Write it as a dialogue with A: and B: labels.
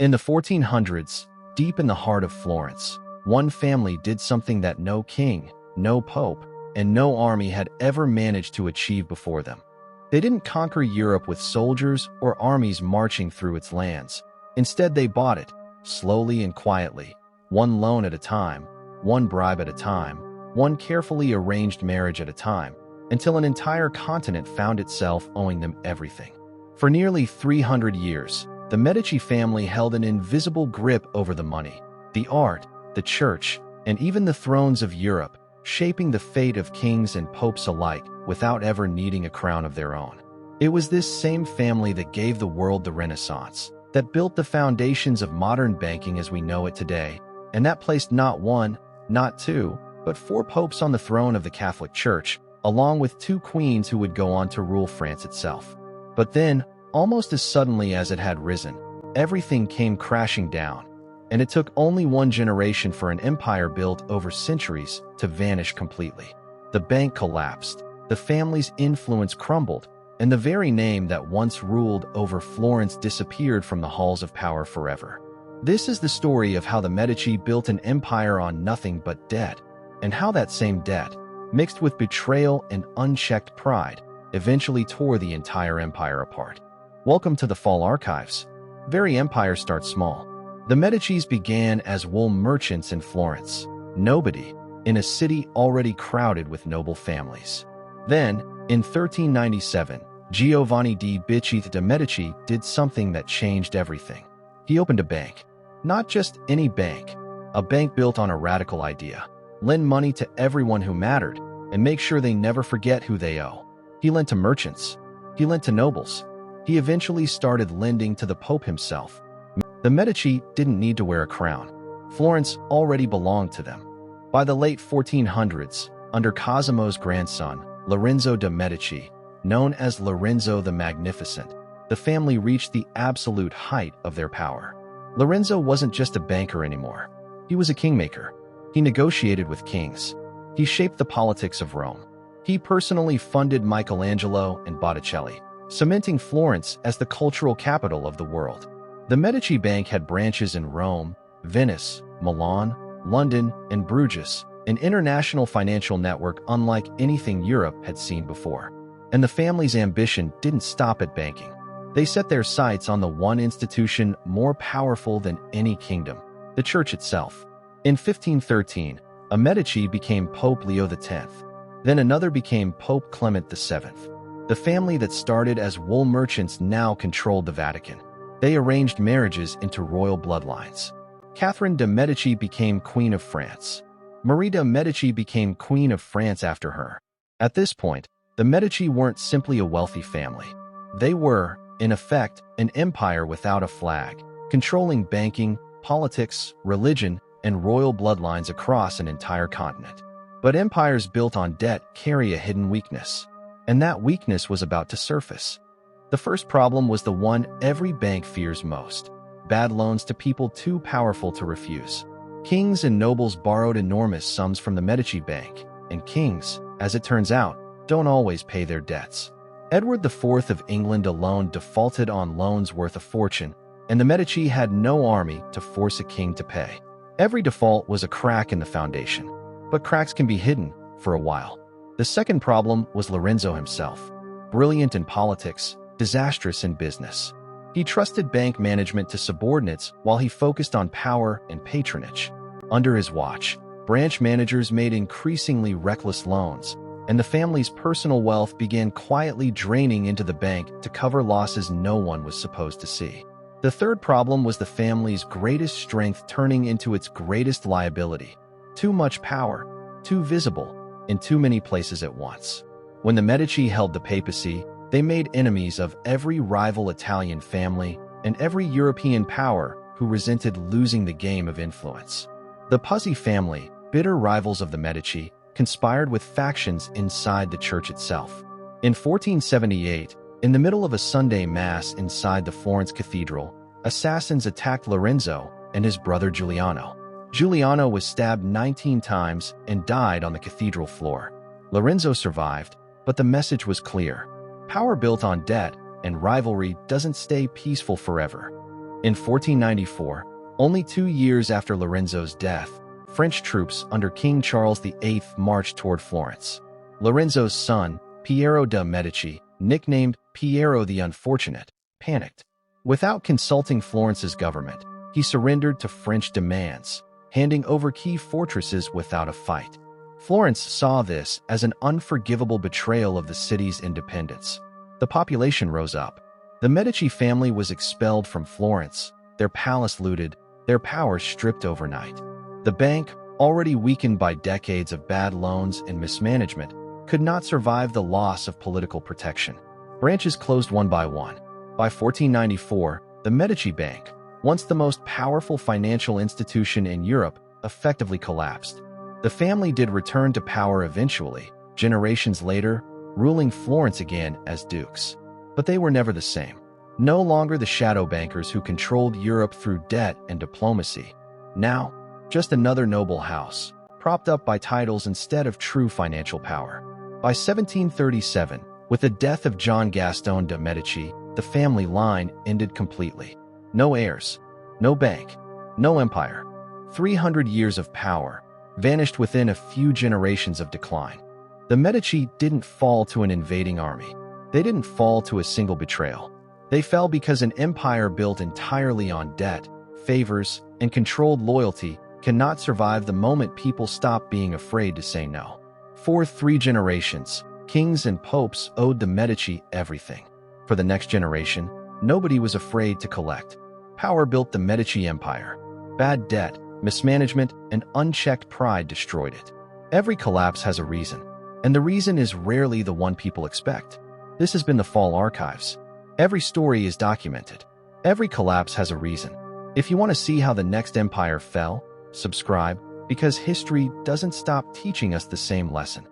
A: In the 1400s, deep in the heart of Florence, one family did something that no king, no pope, and no army had ever managed to achieve before them. They didn't conquer Europe with soldiers or armies marching through its lands. Instead, they bought it, slowly and quietly, one loan at a time, one bribe at a time, one carefully arranged marriage at a time, until an entire continent found itself owing them everything. For nearly 300 years, the Medici family held an invisible grip over the money, the art, the church, and even the thrones of Europe, shaping the fate of kings and popes alike without ever needing a crown of their own. It was this same family that gave the world the Renaissance, that built the foundations of modern banking as we know it today, and that placed not one, not two, but four popes on the throne of the Catholic Church, along with two queens who would go on to rule France itself. But then, almost as suddenly as it had risen, everything came crashing down, and it took only one generation for an empire built over centuries to vanish completely. The bank collapsed, the family's influence crumbled, and the very name that once ruled over Florence disappeared from the halls of power forever. This is the story of how the Medici built an empire on nothing but debt, and how that same debt, mixed with betrayal and unchecked pride, eventually tore the entire empire apart. Welcome to the Fall Archives. Very empire starts small. The Medicis began as wool merchants in Florence, nobody, in a city already crowded with noble families. Then, in 1397, Giovanni di Bicci de' Medici did something that changed everything. He opened a bank. Not just any bank, a bank built on a radical idea. Lend money to everyone who mattered, and make sure they never forget who they owe. He lent to merchants. He lent to nobles. He eventually started lending to the Pope himself. The Medici didn't need to wear a crown. Florence already belonged to them. By the late 1400s, under Cosimo's grandson, Lorenzo de' Medici, known as Lorenzo the Magnificent, the family reached the absolute height of their power. Lorenzo wasn't just a banker anymore. He was a kingmaker. He negotiated with kings. He shaped the politics of Rome. He personally funded Michelangelo and Botticelli, cementing Florence as the cultural capital of the world. The Medici Bank had branches in Rome, Venice, Milan, London, and Bruges, an international financial network unlike anything Europe had seen before. And the family's ambition didn't stop at banking. They set their sights on the one institution more powerful than any kingdom, the church itself. In 1513, a Medici became Pope Leo X. Then another became Pope Clement VII. The family that started as wool merchants now controlled the Vatican. They arranged marriages into royal bloodlines. Catherine de' Medici became Queen of France. Marie de' Medici became Queen of France after her. At this point, the Medici weren't simply a wealthy family. They were, in effect, an empire without a flag, controlling banking, politics, religion, and royal bloodlines across an entire continent. But empires built on debt carry a hidden weakness, and that weakness was about to surface. The first problem was the one every bank fears most: bad loans to people too powerful to refuse. Kings and nobles borrowed enormous sums from the Medici Bank, and kings, as it turns out, don't always pay their debts. Edward IV of England alone defaulted on loans worth a fortune, and the Medici had no army to force a king to pay. Every default was a crack in the foundation, but cracks can be hidden for a while. The second problem was Lorenzo himself. Brilliant in politics, disastrous in business. He trusted bank management to subordinates while he focused on power and patronage. Under his watch, branch managers made increasingly reckless loans, and the family's personal wealth began quietly draining into the bank to cover losses no one was supposed to see. The third problem was the family's greatest strength turning into its greatest liability. Too much power, too visible, in too many places at once. When the Medici held the papacy, they made enemies of every rival Italian family and every European power who resented losing the game of influence. The Puzzi family, bitter rivals of the Medici, conspired with factions inside the church itself. In 1478, in the middle of a Sunday Mass inside the Florence Cathedral, assassins attacked Lorenzo and his brother Giuliano. Giuliano was stabbed 19 times and died on the cathedral floor. Lorenzo survived, but the message was clear. Power built on debt and rivalry doesn't stay peaceful forever. In 1494, only 2 years after Lorenzo's death, French troops under King Charles VIII marched toward Florence. Lorenzo's son, Piero de' Medici, nicknamed Piero the Unfortunate, panicked. Without consulting Florence's government, he surrendered to French demands, handing over key fortresses without a fight. Florence saw this as an unforgivable betrayal of the city's independence. The population rose up. The Medici family was expelled from Florence, their palace looted, their power stripped overnight. The bank, already weakened by decades of bad loans and mismanagement, could not survive the loss of political protection. Branches closed one by one. By 1494, the Medici Bank, once the most powerful financial institution in Europe, effectively collapsed. The family did return to power eventually, generations later, ruling Florence again as dukes. But they were never the same. No longer the shadow bankers who controlled Europe through debt and diplomacy. Now, just another noble house, propped up by titles instead of true financial power. By 1737, with the death of John Gaston de' Medici, the family line ended completely. No heirs, no bank, no empire. 300 years of power vanished within a few generations of decline. The Medici didn't fall to an invading army. They didn't fall to a single betrayal. They fell because an empire built entirely on debt, favors, and controlled loyalty cannot survive the moment people stop being afraid to say no. For 3 generations, kings and popes owed the Medici everything. For the next generation, nobody was afraid to collect. Power built the Medici Empire. Bad debt, mismanagement, and unchecked pride destroyed it. Every collapse has a reason, and the reason is rarely the one people expect. This has been the Fall Archives. Every story is documented. Every collapse has a reason. If you want to see how the next empire fell, subscribe, because history doesn't stop teaching us the same lesson.